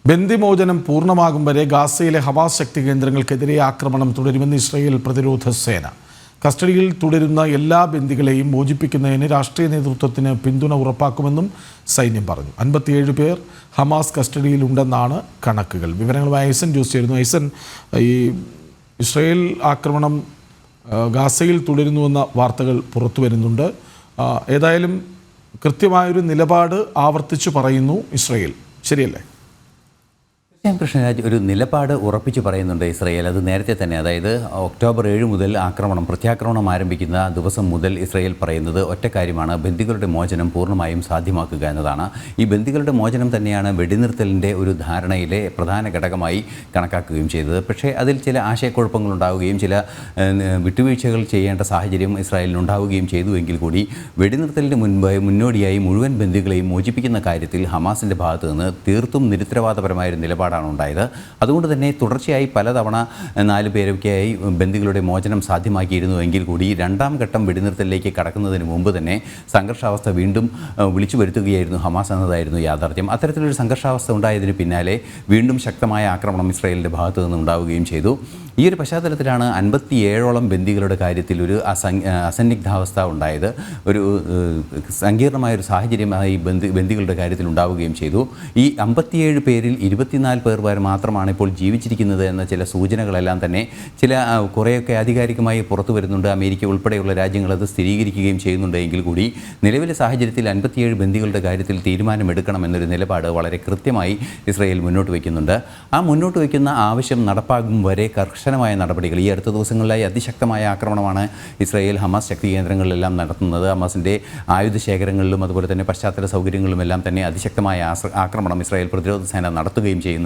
ബന്ദിമോചനം പൂർണ്ണമാകും വരെ ഗാസയിലെ ഹമാസ് ശക്തി കേന്ദ്രങ്ങൾക്കെതിരെ ആക്രമണം തുടരുമെന്ന് ഇസ്രായേൽ പ്രതിരോധ സേന. കസ്റ്റഡിയിൽ തുടരുന്ന എല്ലാ ബന്ദികളെയും മോചിപ്പിക്കുന്നതിന് രാഷ്ട്രീയ നേതൃത്വത്തിന് പിന്തുണ ഉറപ്പാക്കുമെന്നും സൈന്യം പറഞ്ഞു. 57 പേർ ഹമാസ് കസ്റ്റഡിയിലുണ്ടെന്നാണ് കണക്കുകൾ. വിവരങ്ങളുമായി ഐസൻ ജോസ് ചേരുന്നു. ഐസൻ, ഈ ഇസ്രായേൽ ആക്രമണം ഗാസയിൽ തുടരുന്നുവെന്ന വാർത്തകൾ പുറത്തു വരുന്നുണ്ട്. ഏതായാലും കൃത്യമായൊരു നിലപാട് ആവർത്തിച്ചു പറയുന്നു ഇസ്രായേൽ, ശരിയല്ലേ? കൃഷ്ണരാജ്, ഒരു നിലപാട് ഉറപ്പിച്ച് പറയുന്നുണ്ട് ഇസ്രായേൽ. അത് നേരത്തെ തന്നെ, അതായത് ഒക്ടോബർ 7 മുതൽ പ്രത്യാക്രമണം ആരംഭിക്കുന്ന ദിവസം മുതൽ ഇസ്രായേൽ പറയുന്നത് ഒറ്റ കാര്യമാണ്: ബന്ദികളുടെ മോചനം പൂർണ്ണമായും സാധ്യമാക്കുക എന്നതാണ്. ഈ ബന്ദികളുടെ മോചനം തന്നെയാണ് വെടിനിർത്തലിൻ്റെ ഒരു ധാരണയിലെ പ്രധാന ഘടകമായി കണക്കാക്കുകയും ചെയ്തത്. പക്ഷേ അതിൽ ചില ആശയക്കുഴപ്പങ്ങളുണ്ടാവുകയും ചില വിട്ടുവീഴ്ചകൾ ചെയ്യേണ്ട സാഹചര്യം ഇസ്രായേലിനുണ്ടാവുകയും ചെയ്തുവെങ്കിൽ കൂടി വെടിനിർത്തലിന് മുന്നോടിയായി മുഴുവൻ ബന്ദികളെയും മോചിപ്പിക്കുന്ന കാര്യത്തിൽ ഹമാസിൻ്റെ ഭാഗത്തു നിന്ന് തീർത്തും നിരുത്തരവാദപരമായൊരു നിലപാടാണ് ഉണ്ടായത്. അതുകൊണ്ട് തന്നെ തുടർച്ചയായി പലതവണ 4 പേരൊക്കെയായി ബന്ദികളുടെ മോചനം സാധ്യമാക്കിയിരുന്നുവെങ്കിൽ കൂടി രണ്ടാം ഘട്ടം വെടിനിർത്തലിലേക്ക് കടക്കുന്നതിന് മുമ്പ് തന്നെ സംഘർഷാവസ്ഥ വീണ്ടും വിളിച്ചു വരുത്തുകയായിരുന്നു ഹമാസ് എന്നതായിരുന്നു യാഥാർത്ഥ്യം. അത്തരത്തിലൊരു സംഘർഷാവസ്ഥ ഉണ്ടായതിന് പിന്നാലെ വീണ്ടും ശക്തമായ ആക്രമണം ഇസ്രായേലിൻ്റെ ഭാഗത്തു നിന്ന് ഉണ്ടാവുകയും ചെയ്തു. ഈ ഒരു പശ്ചാത്തലത്തിലാണ് 57ഓളം ബന്ദികളുടെ കാര്യത്തിൽ ഒരു അസന്നിഗ്ധാവസ്ഥ ഉണ്ടായത്. ഒരു സങ്കീർണമായൊരു സാഹചര്യമായി ബന്ദികളുടെ കാര്യത്തിൽ ഉണ്ടാവുകയും ചെയ്തു. ഈ 57 പേരിൽ 24 പേർ വരെ മാത്രമാണ് ഇപ്പോൾ ജീവിച്ചിരിക്കുന്നത് എന്ന ചില സൂചനകളെല്ലാം തന്നെ കുറേയൊക്കെ ആധികാരികമായി പുറത്തു വരുന്നുണ്ട്. അമേരിക്ക ഉൾപ്പെടെയുള്ള രാജ്യങ്ങൾ അത് സ്ഥിരീകരിക്കുകയും ചെയ്യുന്നുണ്ട്. എങ്കിൽ കൂടി നിലവിലെ സാഹചര്യത്തിൽ 57 ബന്ദികളുടെ കാര്യത്തിൽ തീരുമാനമെടുക്കണം എന്നൊരു നിലപാട് വളരെ കൃത്യമായി ഇസ്രായേൽ മുന്നോട്ട് വയ്ക്കുന്നുണ്ട്. ആ മുന്നോട്ട് വയ്ക്കുന്ന ആവശ്യം നടപ്പാകും വരെ കർശനമായ നടപടികൾ, ഈ അടുത്ത ദിവസങ്ങളിലായി അതിശക്തമായ ആക്രമണമാണ് ഇസ്രായേൽ ഹമാസ് ശക്തി കേന്ദ്രങ്ങളിലെല്ലാം നടത്തുന്നത്. ഹമാസിൻ്റെ ആയുധശേഖരങ്ങളിലും അതുപോലെ തന്നെ പശ്ചാത്തല സൗകര്യങ്ങളുമെല്ലാം തന്നെ അതിശക്തമായ ആക്രമണം ഇസ്രായേൽ പ്രതിരോധ സേന നടത്തുകയും ചെയ്യുന്നുണ്ട്.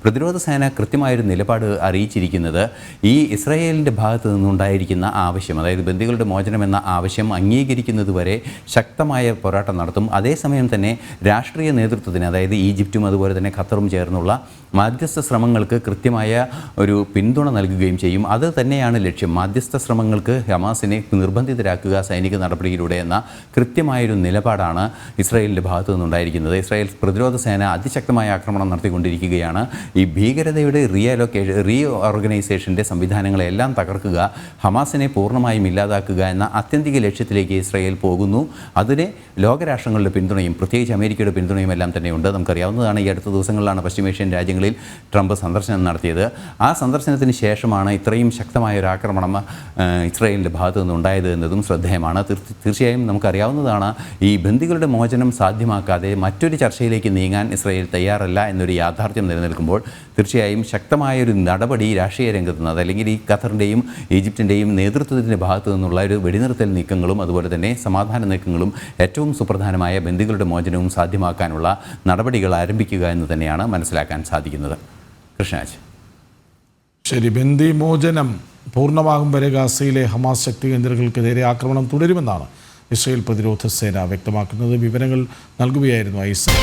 പ്രതിരോധ സേന കൃത്യമായൊരു നിലപാട് അറിയിച്ചിരിക്കുന്നത് ഈ ഇസ്രായേലിൻ്റെ ഭാഗത്ത് നിന്നുണ്ടായിരിക്കുന്ന ആവശ്യം, അതായത് ബന്ദികളുടെ മോചനം എന്ന ആവശ്യം അംഗീകരിക്കുന്നതുവരെ ശക്തമായ പോരാട്ടം നടത്തും. അതേസമയം തന്നെ രാഷ്ട്രീയ നേതൃത്വത്തിന്, അതായത് ഈജിപ്തും അതുപോലെ തന്നെ ഖത്തറും ചേർന്നുള്ള മധ്യസ്ഥ ശ്രമങ്ങൾക്ക് കൃത്യമായ ഒരു പിന്തുണ നൽകുകയും ചെയ്യും. അത് തന്നെയാണ് ലക്ഷ്യം. മധ്യസ്ഥ ശ്രമങ്ങൾക്ക് ഹമാസിനെ നിർബന്ധിതരാക്കുക സൈനിക നടപടിയിലൂടെ എന്ന കൃത്യമായൊരു നിലപാടാണ് ഇസ്രായേലിൻ്റെ ഭാഗത്തു നിന്നുണ്ടായിരിക്കുന്നത്. ഇസ്രായേൽ പ്രതിരോധ സേന അതിശക്തമായ ആക്രമണം നടത്തിക്കൊണ്ടിരിക്കുകയാണ്. ഈ ഭീകരതയുടെ റീഓർഗനൈസേഷൻ്റെ സംവിധാനങ്ങളെല്ലാം തകർക്കുക, ഹമാസിനെ പൂർണ്ണമായും ഇല്ലാതാക്കുക എന്ന ആത്യന്തിക ലക്ഷ്യത്തിലേക്ക് ഇസ്രായേൽ പോകുന്നു. അതിന് ലോകരാഷ്ട്രങ്ങളുടെ പിന്തുണയും പ്രത്യേകിച്ച് അമേരിക്കയുടെ പിന്തുണയും എല്ലാം തന്നെയുണ്ട്. നമുക്കറിയാവുന്നതാണ്, ഈ അടുത്ത ദിവസങ്ങളിലാണ് പശ്ചിമേഷ്യൻ രാജ്യങ്ങളിൽ ട്രംപ് സന്ദർശനം നടത്തിയത്. ആ സന്ദർശനത്തിന് ശേഷമാണ് ഇത്രയും ശക്തമായ ഒരു ആക്രമണം ഇസ്രായേലിൻ്റെ ഭാഗത്തു നിന്നുണ്ടായത് എന്നതും ശ്രദ്ധേയമാണ്. തീർച്ചയായും നമുക്കറിയാവുന്നതാണ്, ഈ ബന്ദികളുടെ മോചനം സാധ്യമാക്കാതെ മറ്റൊരു ചർച്ചയിലേക്ക് നീങ്ങാൻ ഇസ്രായേൽ തയ്യാറല്ല എന്നൊരു യാഥാർത്ഥ്യം നിലനിൽക്കുമ്പോൾ തീർച്ചയായും ശക്തമായൊരു നടപടി രാഷ്ട്രീയ രംഗത്ത് നിന്ന്, അതല്ലെങ്കിൽ ഈ ഖത്തറിൻ്റെയും ഈജിപ്തിൻ്റെയും നേതൃത്വത്തിൻ്റെ ഭാഗത്തു നിന്നുള്ള ഒരു വെടിനിർത്തൽ നീക്കങ്ങളും അതുപോലെ തന്നെ സമാധാന നീക്കങ്ങളും ഏറ്റവും സുപ്രധാനമായ ബന്ദികളുടെ മോചനവും സാധ്യമാക്കാനുള്ള നടപടികൾ ആരംഭിക്കുക എന്ന് തന്നെയാണ് മനസ്സിലാക്കാൻ സാധിക്കുന്നത്. കൃഷ്ണരാജ്, ശരി. ബന്ദിമോചനം പൂർണ്ണമാകും വരെ ഗാസയിലെ ഹമാസ് ശക്തി കേന്ദ്രങ്ങൾക്കെതിരെ ആക്രമണം തുടരുമെന്നാണ് ഇസ്രായേൽ പ്രതിരോധ സേന വ്യക്തമാക്കുന്നത്. വിവരങ്ങൾ നൽകുകയായിരുന്നു ഐസൻ.